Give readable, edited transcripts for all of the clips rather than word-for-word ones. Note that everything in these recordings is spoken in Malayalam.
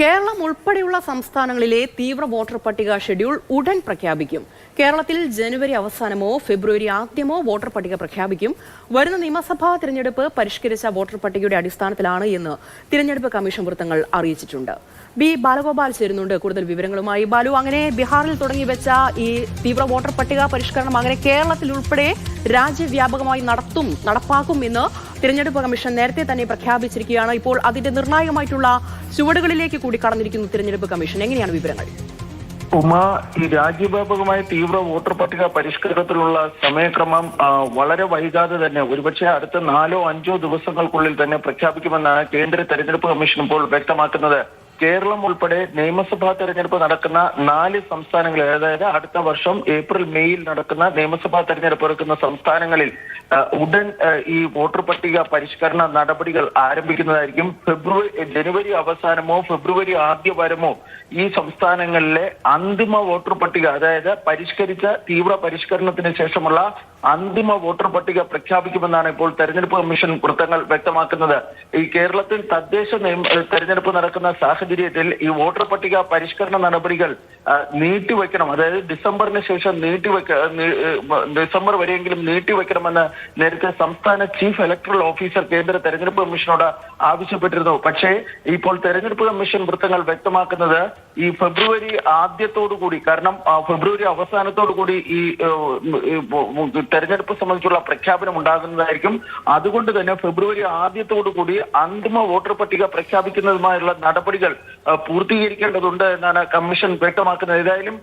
കേരളം ഉൾപ്പെടെയുള്ള സംസ്ഥാനങ്ങളിലെ തീവ്ര വോട്ടർ പട്ടിക ഷെഡ്യൂൾ ഉടൻ പ്രഖ്യാപിക്കും. കേരളത്തിൽ ജനുവരി അവസാനമോ ഫെബ്രുവരി ആദ്യമോ വോട്ടർ പട്ടിക പ്രഖ്യാപിക്കും. വരുന്ന നിയമസഭാ തിരഞ്ഞെടുപ്പ് പരിഷ്കരിച്ച വോട്ടർ പട്ടികയുടെ അടിസ്ഥാനത്തിലാണ് എന്ന് തിരഞ്ഞെടുപ്പ് കമ്മീഷൻ വൃത്തങ്ങൾ അറിയിച്ചിട്ടുണ്ട്. ബി ബാലഗോപാൽ ചേരുന്നുണ്ട് കൂടുതൽ വിവരങ്ങളുമായി. ബാലു, അങ്ങനെ ബീഹാറിൽ തുടങ്ങി വെച്ച ഈ തീവ്ര വോട്ടർ പട്ടിക പരിഷ്കരണം അങ്ങനെ കേരളത്തിൽ ഉൾപ്പെടെ രാജ്യവ്യാപകമായി നടപ്പാക്കും എന്ന് തിരഞ്ഞെടുപ്പ് കമ്മീഷൻ നേരത്തെ തന്നെ പ്രഖ്യാപിച്ചിരിക്കുകയാണ്. ഇപ്പോൾ അതിന്റെ നിർണായകമായിട്ടുള്ള ചുവടുകളിലേക്ക് കൂടി കടന്നിരിക്കുന്നു തിരഞ്ഞെടുപ്പ് കമ്മീഷൻ. എങ്ങനെയാണ് വിവരങ്ങൾ? ഈ രാജ്യവ്യാപകമായ തീവ്ര വോട്ടർ പട്ടിക പരിഷ്കരണത്തിലുള്ള സമയക്രമം വളരെ വൈകാതെ തന്നെ ഒരുപക്ഷെ അടുത്ത 4-5 ദിവസങ്ങൾക്കുള്ളിൽ തന്നെ പ്രഖ്യാപിക്കുമെന്നാണ് കേന്ദ്ര തെരഞ്ഞെടുപ്പ് കമ്മീഷൻ ഇപ്പോൾ വ്യക്തമാക്കുന്നത്. കേരളം ഉൾപ്പെടെ നിയമസഭാ തെരഞ്ഞെടുപ്പ് നടക്കുന്ന 4 സംസ്ഥാനങ്ങളിൽ, അതായത് അടുത്ത വർഷം ഏപ്രിൽ മെയ്യിൽ നടക്കുന്ന നിയമസഭാ തെരഞ്ഞെടുപ്പ് നടക്കുന്ന സംസ്ഥാനങ്ങളിൽ ഉടൻ ഈ വോട്ടർ പട്ടിക പരിഷ്കരണ നടപടികൾ ആരംഭിക്കുന്നതായിരിക്കും. ജനുവരി അവസാനമോ ഫെബ്രുവരി ആദ്യവാരമോ ഈ സംസ്ഥാനങ്ങളിലെ അന്തിമ വോട്ടർ പട്ടിക, അതായത് പരിഷ്കരിച്ച തീവ്ര പരിഷ്കരണത്തിന് ശേഷമുള്ള അന്തിമ വോട്ടർ പട്ടിക പ്രഖ്യാപിക്കുമെന്നാണ് ഇപ്പോൾ തെരഞ്ഞെടുപ്പ് കമ്മീഷൻ വൃത്തങ്ങൾ വ്യക്തമാക്കുന്നത്. ഈ കേരളത്തിൽ തദ്ദേശ തെരഞ്ഞെടുപ്പ് നടക്കുന്ന സാഹചര്യത്തിൽ ഈ വോട്ടർ പട്ടിക പരിഷ്കരണ നടപടികൾ നീട്ടിവെക്കണം, അതായത് ഡിസംബറിന് ശേഷം ഡിസംബർ വരെയെങ്കിലും നീട്ടിവെക്കണമെന്ന് നേരത്തെ സംസ്ഥാന ചീഫ് ഇലക്ടറൽ ഓഫീസർ കേന്ദ്ര തെരഞ്ഞെടുപ്പ് കമ്മീഷനോട് ആവശ്യപ്പെട്ടിരുന്നു. പക്ഷേ ഇപ്പോൾ തെരഞ്ഞെടുപ്പ് കമ്മീഷൻ വൃത്തങ്ങൾ വ്യക്തമാക്കുന്നത് ഈ ഫെബ്രുവരി ആദ്യത്തോടുകൂടി, കാരണം ഫെബ്രുവരി അവസാനത്തോടുകൂടി ഈ തെരഞ്ഞെടുപ്പ് സംബന്ധിച്ചുള്ള പ്രഖ്യാപനം ഉണ്ടാകുന്നതായിരിക്കും. അതുകൊണ്ട് തന്നെ ഫെബ്രുവരി ആദ്യത്തോടുകൂടി അന്തിമ വോട്ടർ പട്ടിക പ്രഖ്യാപിക്കുന്നതുമായുള്ള നടപടികൾ പൂർത്തീകരിക്കേണ്ടതുണ്ട് എന്നാണ് കമ്മീഷൻ വ്യക്തമാക്കുന്നത്. ഏതായാലും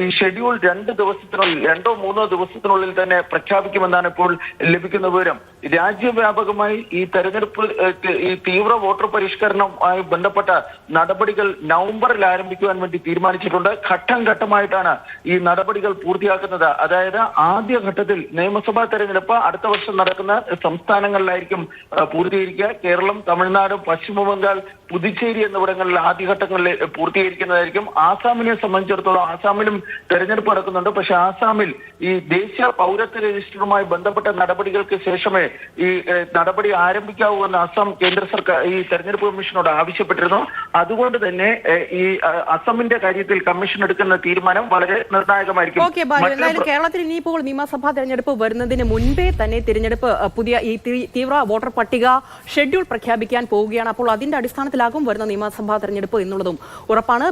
ഈ ഷെഡ്യൂൾ 2-3 ദിവസത്തിനുള്ളിൽ തന്നെ പ്രഖ്യാപിക്കുമെന്നാണ് ഇപ്പോൾ ലഭിക്കുന്ന വിവരം. രാജ്യവ്യാപകമായി ഈ തെരഞ്ഞെടുപ്പ് ഈ തീവ്ര വോട്ടർ പരിഷ്കരണവുമായി ബന്ധപ്പെട്ട നടപടികൾ നവംബറിൽ ആരംഭിക്കുവാൻ വേണ്ടി തീരുമാനിച്ചിട്ടുണ്ട്. ഘട്ടം ഘട്ടമായിട്ടാണ് ഈ നടപടികൾ പൂർത്തിയാക്കുന്നത്. അതായത് ആദ്യഘട്ടത്തിൽ നിയമസഭാ തെരഞ്ഞെടുപ്പ് അടുത്ത വർഷം നടക്കുന്ന സംസ്ഥാനങ്ങളിലായിരിക്കും പൂർത്തീകരിക്കുക. കേരളം, തമിഴ്നാട്, പശ്ചിമ ബംഗാൾ, പുതുച്ചേരി എന്നിവിടങ്ങളിൽ ആദ്യഘട്ടങ്ങളിൽ പൂർത്തീകരിക്കുന്നതായിരിക്കും. ആസാമിനെ സംബന്ധിച്ചിടത്തോളം ആസാമിലും തെരഞ്ഞെടുപ്പ് നടക്കുന്നുണ്ട്. പക്ഷെ ആസാമിൽ ഈ ദേശീയ പൗരത്വ രജിസ്റ്ററുമായി ബന്ധപ്പെട്ട നടപടികൾക്ക് ശേഷമേ ഈ നടപടി ആരംഭിക്കാവൂ എന്ന് അസം കേന്ദ്ര സർക്കാർ ഈ തെരഞ്ഞെടുപ്പ് കമ്മീഷനോട് ആവശ്യപ്പെട്ടിരുന്നു. അതുകൊണ്ട് തന്നെ ഈ അസമിന്റെ കാര്യത്തിൽ കമ്മീഷൻ എടുക്കുന്ന തീരുമാനം വളരെ നിർണായകമായിരിക്കും. എന്തായാലും കേരളത്തിൽ ഇനിയിപ്പോൾ നിയമസഭാ തെരഞ്ഞെടുപ്പ് വരുന്നതിന് മുൻപേ തന്നെ തിരഞ്ഞെടുപ്പ് പുതിയ ഈ തീവ്ര വോട്ടർ പട്ടിക ഷെഡ്യൂൾ പ്രഖ്യാപിക്കാൻ പോവുകയാണ്. അപ്പോൾ അതിന്റെ അടിസ്ഥാനത്തിലാകും വരുന്ന നിയമസഭാ തെരഞ്ഞെടുപ്പ് എന്നുള്ളതും ഉറപ്പാണ്.